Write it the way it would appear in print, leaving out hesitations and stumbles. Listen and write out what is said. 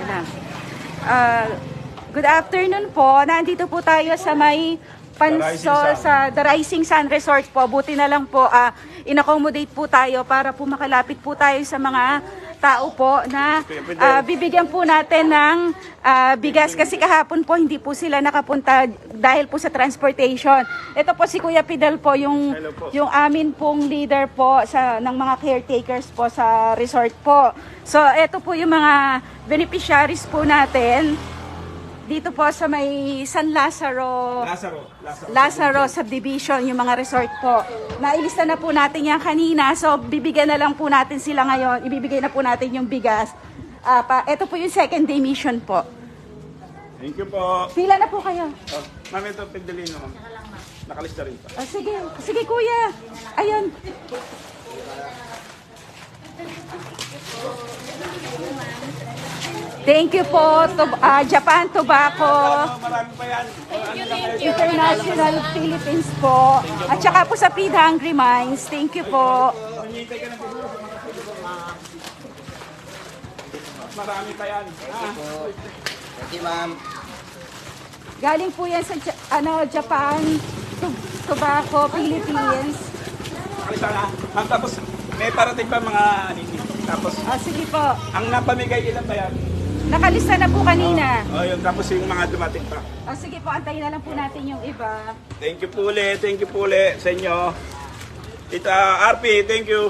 lang. Good afternoon po. Nandito po tayo sa may Pansol sa The Rising Sun Resort po. Buti na lang po in-accommodate po tayo para po makalapit po tayo sa mga tao po na bibigyan po natin ng bigas kasi kahapon po hindi po sila nakapunta dahil po sa transportation. Ito po si Kuya Fidel po yung amin pong leader po ng mga caretakers po sa resort po. So ito po yung mga beneficiaries po natin dito po sa may San Lazaro subdivision, yung mga resort po. Nailista na po natin yan kanina, so bibigyan na lang po natin sila ngayon. Ibibigay na po natin yung bigas. Ito po yung second day mission po. Thank you po. Pila na po kayo? Oh, ma'am, ito Pindelino, ma'am. Nakalista rin pa. Sige kuya. Ayun. Thank you po, Japan Tobacco. Marami pa yan. International Philippines po. At saka po sa Feed Hungry Minds. Thank you po. Marami pa yan. Thank you, ma'am. Galing po yan sa Japan Tobacco Philippines. Nakalista na. Ma'am, tapos may parating pa mga hindi. Tapos, Sige po. ang napamigay ilan ba yan? Nakalista na po kanina. Yun. Tapos yung mga dumating pa. Sige po, antayin na lang po natin yung iba. Thank you po ulit sa inyo. Tita RP, thank you.